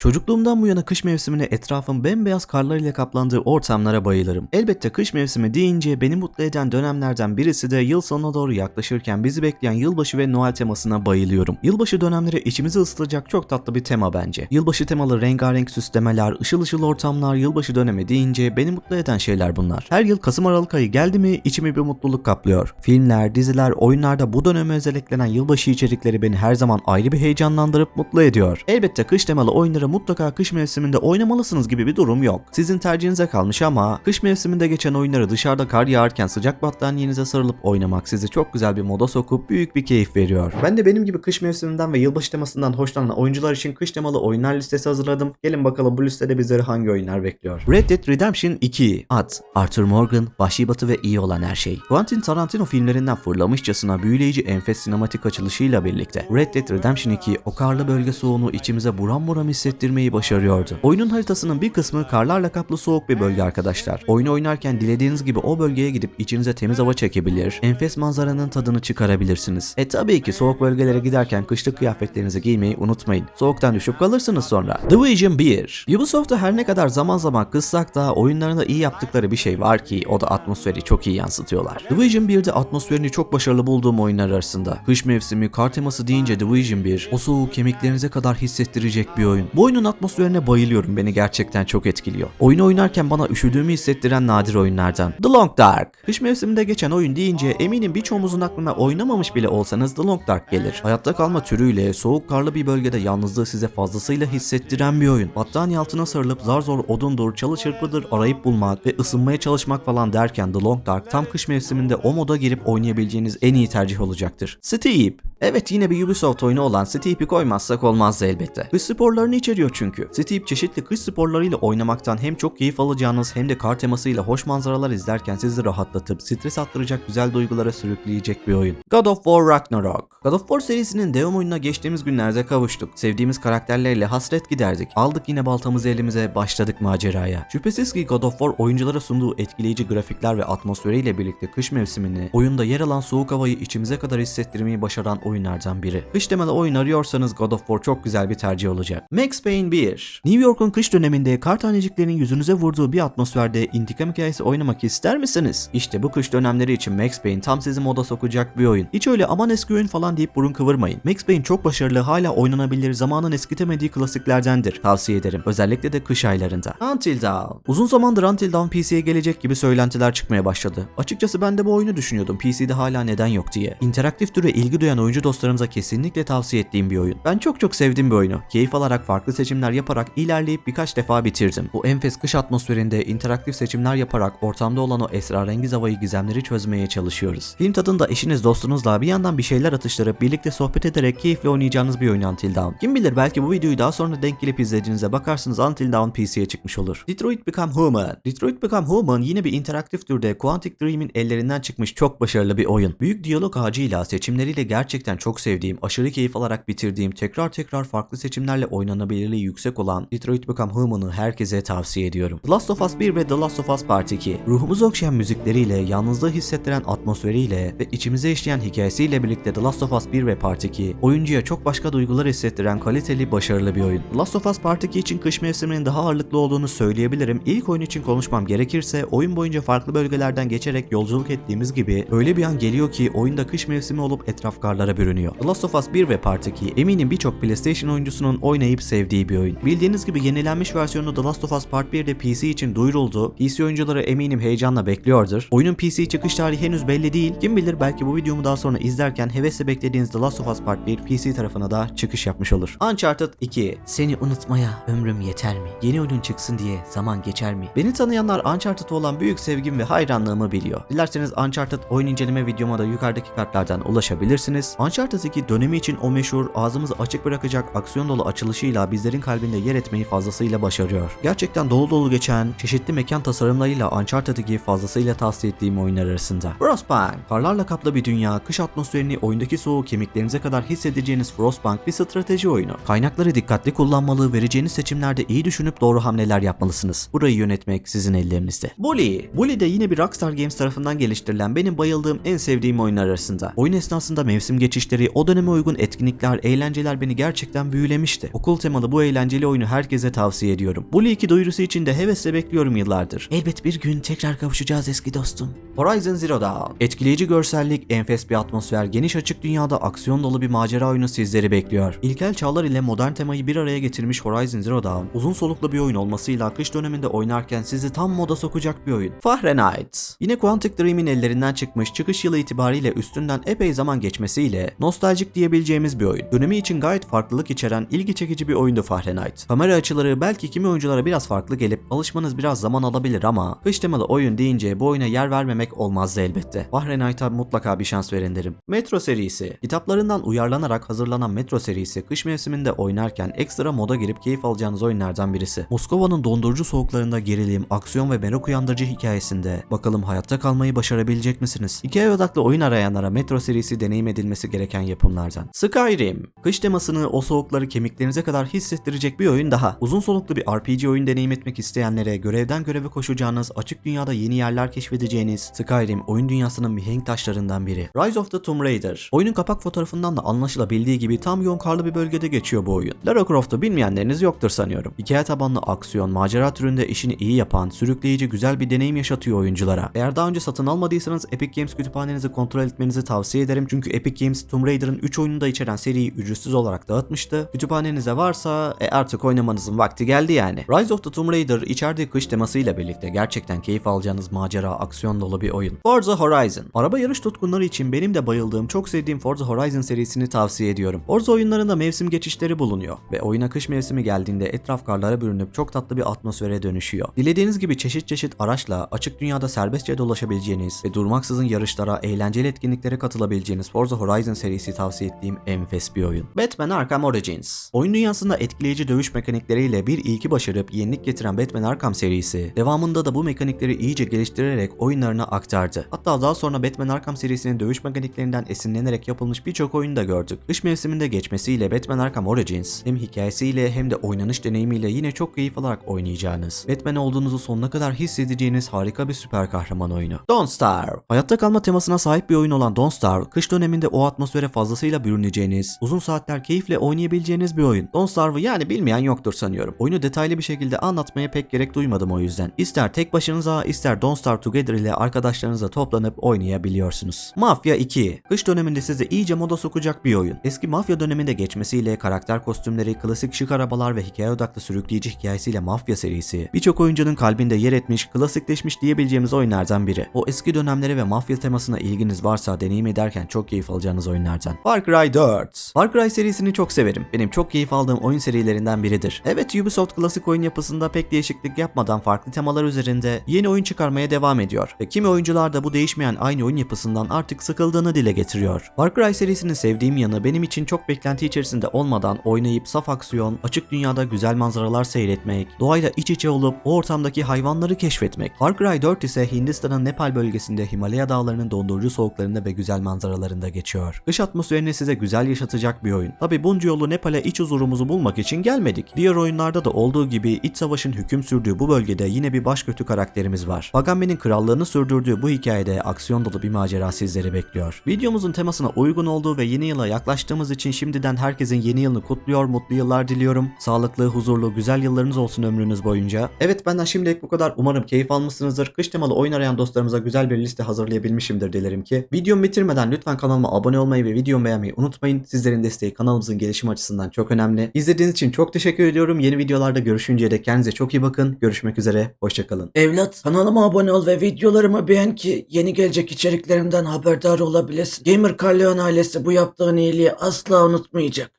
Çocukluğumdan bu yana kış mevsimine etrafın bembeyaz karlar ile kaplandığı ortamlara bayılırım. Elbette kış mevsimi deyince beni mutlu eden dönemlerden birisi de yıl sonuna doğru yaklaşırken bizi bekleyen yılbaşı ve Noel temasına bayılıyorum. Yılbaşı dönemleri içimizi ısıtacak çok tatlı bir tema bence. Yılbaşı temalı rengarenk süslemeler, ışıl ışıl ortamlar, yılbaşı dönemi deyince beni mutlu eden şeyler bunlar. Her yıl Kasım-Aralık ayı geldi mi içimi bir mutluluk kaplıyor. Filmler, diziler, oyunlarda bu döneme özel eklenen yılbaşı içerikleri beni her zaman ayrı bir heyecanlandırıp mutlu ediyor. Elbette kış temalı oyunları mutlaka kış mevsiminde oynamalısınız gibi bir durum yok. Sizin tercihinize kalmış ama kış mevsiminde geçen oyunları dışarıda kar yağarken sıcak battaniyenize sarılıp oynamak sizi çok güzel bir moda sokup büyük bir keyif veriyor. Ben de benim gibi kış mevsiminden ve yılbaşı temasından hoşlanan oyuncular için kış temalı oyunlar listesi hazırladım. Gelin bakalım bu listede bizleri hangi oyunlar bekliyor. Red Dead Redemption 2. Ad: Arthur Morgan, Vahşi Batı ve iyi olan her şey. Quentin Tarantino filmlerinden fırlamışçasına büyüleyici enfes sinematik açılışıyla birlikte Red Dead Redemption 2 o karlı bölge soğuğunu içimize buram buram hissettirmeyi başarıyordu. Oyunun haritasının bir kısmı karlarla kaplı soğuk bir bölge arkadaşlar. Oyunu oynarken dilediğiniz gibi o bölgeye gidip içinize temiz hava çekebilir, enfes manzaranın tadını çıkarabilirsiniz. Tabii ki soğuk bölgelere giderken kışlık kıyafetlerinizi giymeyi unutmayın. Soğuktan düşüp kalırsınız sonra. Division 1. Ubisoft'ta her ne kadar zaman zaman kızsak da oyunlarında iyi yaptıkları bir şey var ki o da atmosferi çok iyi yansıtıyorlar. Division 1'de atmosferini çok başarılı bulduğum oyunlar arasında. Kış mevsimi, kar teması deyince Division 1 o soğuğu kemiklerinize kadar hissettirecek bir oyun. Bu oyunun atmosferine bayılıyorum. Beni gerçekten çok etkiliyor. Oyunu oynarken bana üşüdüğümü hissettiren nadir oyunlardan. The Long Dark. Kış mevsiminde geçen oyun deyince eminim birçoğumuzun aklına oynamamış bile olsanız The Long Dark gelir. Hayatta kalma türüyle soğuk karlı bir bölgede yalnızlığı size fazlasıyla hissettiren bir oyun. Battaniye altına sarılıp zar zor odundur, çalı çırpıdır arayıp bulmak ve ısınmaya çalışmak falan derken The Long Dark tam kış mevsiminde o moda girip oynayabileceğiniz en iyi tercih olacaktır. Steep. Evet, yine bir Ubisoft oyunu olan Steep'i koymazsak olmazdı elbette. Kış sporlarını içeriyor çünkü. Steep çeşitli kış sporlarıyla oynamaktan hem çok keyif alacağınız hem de kar temasıyla hoş manzaralar izlerken sizi rahatlatıp stres attıracak güzel duygulara sürükleyecek bir oyun. God of War Ragnarok. God of War serisinin devam oyununa geçtiğimiz günlerde kavuştuk. Sevdiğimiz karakterlerle hasret giderdik. Aldık yine baltamızı elimize, başladık maceraya. Şüphesiz ki God of War oyunculara sunduğu etkileyici grafikler ve atmosferiyle birlikte kış mevsimini, oyunda yer alan soğuk havayı içimize kadar hissettirmeyi başaran oyunlardan biri. Kış temalı oyun arıyorsanız God of War çok güzel bir tercih olacak. Max Payne 1. New York'un kış döneminde kar taneciklerinin yüzünüze vurduğu bir atmosferde intikam hikayesi oynamak ister misiniz? İşte bu kış dönemleri için Max Payne tam sizi moda sokacak bir oyun. Hiç öyle aman eski oyun falan deyip burun kıvırmayın. Max Payne çok başarılı, hala oynanabilir, zamanın eskitemediği klasiklerdendir. Tavsiye ederim. Özellikle de kış aylarında. Until Dawn. Uzun zamandır Until Dawn PC'ye gelecek gibi söylentiler çıkmaya başladı. Açıkçası ben de bu oyunu düşünüyordum. PC'de hala neden yok diye. İnteraktif türe ilgi duyan oyuncu dostlarımıza kesinlikle tavsiye ettiğim bir oyun. Ben çok sevdim bir oyunu. Keyif alarak farklı seçimler yaparak ilerleyip birkaç defa bitirdim. Bu enfes kış atmosferinde interaktif seçimler yaparak ortamda olan o esrarengiz havayı, gizemleri çözmeye çalışıyoruz. Film tadında eşiniz dostunuzla bir yandan bir şeyler atıştırıp birlikte sohbet ederek keyifle oynayacağınız bir oyun Until Dawn. Kim bilir belki bu videoyu daha sonra denk gelip izlediğinizde bakarsınız Until Dawn PC'ye çıkmış olur. Detroit Become Human. Detroit Become Human yine bir interaktif türde Quantic Dream'in ellerinden çıkmış çok başarılı bir oyun. Büyük diyalog ağacıyla, seçimleriyle gerçekten çok sevdiğim, aşırı keyif alarak bitirdiğim, tekrar farklı seçimlerle oynanabilirliği yüksek olan Detroit Become Human'ı herkese tavsiye ediyorum. The Last of Us 1 ve The Last of Us Part 2 ruhumuzu okşayan müzikleriyle, yalnızlığı hissettiren atmosferiyle ve içimize işleyen hikayesiyle birlikte The Last of Us 1 ve Part 2 oyuncuya çok başka duygular hissettiren kaliteli, başarılı bir oyun. The Last of Us Part 2 için kış mevsiminin daha ağırlıklı olduğunu söyleyebilirim. İlk oyun için konuşmam gerekirse oyun boyunca farklı bölgelerden geçerek yolculuk ettiğimiz gibi öyle bir an geliyor ki oyunda kış mevsimi olup etraf karlara bürünüyor. The Last of Us 1 ve Part 2 eminim birçok PlayStation oyuncusunun oynayıp sevdiği bir oyun. Bildiğiniz gibi yenilenmiş versiyonu The Last of Us Part 1'de PC için duyuruldu. PC oyuncuları eminim heyecanla bekliyordur. Oyunun PC çıkış tarihi henüz belli değil. Kim bilir belki bu videomu daha sonra izlerken hevesle beklediğiniz The Last of Us Part 1 PC tarafına da çıkış yapmış olur. Uncharted 2. Seni unutmaya ömrüm yeter mi? Yeni oyun çıksın diye zaman geçer mi? Beni tanıyanlar Uncharted'a olan büyük sevgim ve hayranlığımı biliyor. Dilerseniz Uncharted oyun inceleme videoma da yukarıdaki kartlardan ulaşabilirsiniz. Uncharted 2 dönemi için o meşhur, ağzımızı açık bırakacak aksiyon dolu açılışıyla bizlerin kalbinde yer etmeyi fazlasıyla başarıyor. Gerçekten dolu dolu geçen, çeşitli mekan tasarımlarıyla Uncharted 2'yi fazlasıyla tavsiye ettiğim oyunlar arasında. Frostpunk. Karlarla kaplı bir dünya, kış atmosferini oyundaki soğuğu kemiklerinize kadar hissedeceğiniz Frostpunk bir strateji oyunu. Kaynakları dikkatli kullanmalı, vereceğiniz seçimlerde iyi düşünüp doğru hamleler yapmalısınız. Burayı yönetmek sizin ellerinizde. Bully. Bully de yine bir Rockstar Games tarafından geliştirilen benim bayıldığım, en sevdiğim oyunlar arasında. Oyun esnasında mevsim geçişi geçişleri, o döneme uygun etkinlikler, eğlenceler beni gerçekten büyülemişti. Okul temalı bu eğlenceli oyunu herkese tavsiye ediyorum. Bully 2 duyurusu için de hevesle bekliyorum yıllardır. Elbet bir gün tekrar kavuşacağız eski dostum. Horizon Zero Dawn. Etkileyici görsellik, enfes bir atmosfer, geniş açık dünyada aksiyon dolu bir macera oyunu sizleri bekliyor. İlkel çağlar ile modern temayı bir araya getirmiş Horizon Zero Dawn, uzun soluklu bir oyun olmasıyla kış döneminde oynarken sizi tam moda sokacak bir oyun. Fahrenheit. Yine Quantic Dream'in ellerinden çıkmış, çıkış yılı itibariyle üstünden epey zaman geçmesiyle nostaljik diyebileceğimiz bir oyun. Dönemi için gayet farklılık içeren ilgi çekici bir oyundu Fahrenheit. Kamera açıları belki kimi oyunculara biraz farklı gelip alışmanız biraz zaman alabilir ama kış temalı oyun deyince bu oyuna yer vermemek olmazdı elbette. Fahrenheit'a mutlaka bir şans verin derim. Metro serisi. Kitaplarından uyarlanarak hazırlanan Metro serisi kış mevsiminde oynarken ekstra moda girip keyif alacağınız oyunlardan birisi. Moskova'nın dondurucu soğuklarında gerilim, aksiyon ve merak uyandırıcı hikayesinde bakalım hayatta kalmayı başarabilecek misiniz? Hikaye odaklı oyun arayanlara Metro serisi deneyim edilmesi gereken yapımlardan. Skyrim. Kış temasını, o soğukları kemiklerinize kadar hissettirecek bir oyun daha. Uzun soluklu bir RPG oyun deneyim etmek isteyenlere görevden göreve koşacağınız, açık dünyada yeni yerler keşfedeceğiniz Skyrim oyun dünyasının mihenk taşlarından biri. Rise of the Tomb Raider. Oyunun kapak fotoğrafından da anlaşılabildiği gibi tam yoğun karlı bir bölgede geçiyor bu oyun. Lara Croft'u bilmeyenleriniz yoktur sanıyorum. Hikaye tabanlı aksiyon, macera türünde işini iyi yapan, sürükleyici güzel bir deneyim yaşatıyor oyunculara. Eğer daha önce satın almadıysanız Epic Games kütüphanenizi kontrol etmenizi tavsiye ederim. Çünkü Epic Games Tomb Raider'ın 3 oyununu da içeren seriyi ücretsiz olarak dağıtmıştı. Kütüphanenizde varsa artık oynamanızın vakti geldi yani. Rise of the Tomb Raider içerdiği kış temasıyla birlikte gerçekten keyif alacağınız macera, aksiyon dolu bir oyun. Forza Horizon. Araba yarış tutkunları için benim de bayıldığım, çok sevdiğim Forza Horizon serisini tavsiye ediyorum. Forza oyunlarında mevsim geçişleri bulunuyor ve oyuna kış mevsimi geldiğinde etraf karlara bürünüp çok tatlı bir atmosfere dönüşüyor. Dilediğiniz gibi çeşit çeşit araçla açık dünyada serbestçe dolaşabileceğiniz ve durmaksızın yarışlara, eğlenceli etkinliklere katılabileceğiniz Forza Horizon serisi tavsiye ettiğim enfes bir oyun. Batman Arkham Origins. Oyun dünyasında etkileyici dövüş mekanikleriyle bir ilki başarıp yenilik getiren Batman Arkham serisi, devamında da bu mekanikleri iyice geliştirerek oyunlarına aktardı. Hatta daha sonra Batman Arkham serisinin dövüş mekaniklerinden esinlenerek yapılmış birçok oyunu da gördük. Kış mevsiminde geçmesiyle Batman Arkham Origins hem hikayesiyle hem de oynanış deneyimiyle yine çok keyif alarak oynayacağınız, Batman olduğunuzu sonuna kadar hissedeceğiniz harika bir süper kahraman oyunu. Don't Starve. Hayatta kalma temasına sahip bir oyun olan Don't Starve, kış döneminde o atmosfere fazlasıyla bürüneceğiniz, uzun saatler keyifle oynayabileceğiniz bir oyun. Don't Starve'ı yani bilmeyen yoktur sanıyorum. Oyunu detaylı bir şekilde anlatmaya pek gerek duymadım o yüzden. İster tek başınıza, ister Don't Starve Together ile arkadaşlarınızla toplanıp oynayabiliyorsunuz. Mafya 2. Kış döneminde sizi iyice moda sokacak bir oyun. Eski mafya döneminde geçmesiyle karakter kostümleri, klasik şık arabalar ve hikaye odaklı sürükleyici hikayesiyle Mafya serisi birçok oyuncunun kalbinde yer etmiş, klasikleşmiş diyebileceğimiz oyunlardan biri. O eski dönemlere ve mafya temasına ilginiz varsa deneyim ederken çok keyif alacağınız oyunlardan. Far Cry 4. Far Cry serisini çok severim. Benim çok keyif aldığım oyun serilerinden biridir. Evet, Ubisoft klasik oyun yapısında pek değişiklik yapmadan farklı temalar üzerinde yeni oyun çıkarmaya devam ediyor ve kimi oyuncular da bu değişmeyen aynı oyun yapısından artık sıkıldığını dile getiriyor. Far Cry serisinin sevdiğim yanı benim için çok beklenti içerisinde olmadan oynayıp saf aksiyon, açık dünyada güzel manzaralar seyretmek, doğayla iç içe olup o ortamdaki hayvanları keşfetmek. Far Cry 4 ise Hindistan'ın Nepal bölgesinde Himalaya dağlarının dondurucu soğuklarında ve güzel manzaralarında geçiyor. Kış atmosferini size güzel yaşatacak bir oyun. Tabi bunca yolu Nepal'e iç huzurumuzu bulmak için gelmedik. Diğer oyunlarda da olduğu gibi iç savaşın hüküm sürdüğü bu bölgede yine bir başkötü karakterimiz var. Agamben'in krallığını sürdürdüğü bu hikayede aksiyon dolu bir macera sizleri bekliyor. Videomuzun temasına uygun olduğu ve yeni yıla yaklaştığımız için şimdiden herkesin yeni yılını kutluyor, mutlu yıllar diliyorum. Sağlıklı, huzurlu, güzel yıllarınız olsun ömrünüz boyunca. Evet, benden şimdilik bu kadar. Umarım keyif almışsınızdır. Kış temalı oyun arayan dostlarımıza güzel bir liste hazırlayabilmişimdir dilerim ki. Videomu bitirmeden lütfen kanalıma abone olmayı ve videomu beğenmeyi unutmayın. Sizlerin desteği kanalımızın gelişimi açısından çok önemli. İzlediğiniz için çok teşekkür ediyorum. Yeni videolarda görüşünceye dek kendinize çok iyi bakın. Görüşmek üzere. Hoşçakalın. Evlat, kanalıma abone ol ve videolarımı beğen ki yeni gelecek içeriklerimden haberdar olabilesin. Gamer Carleon ailesi bu yaptığın iyiliği asla unutmayacak.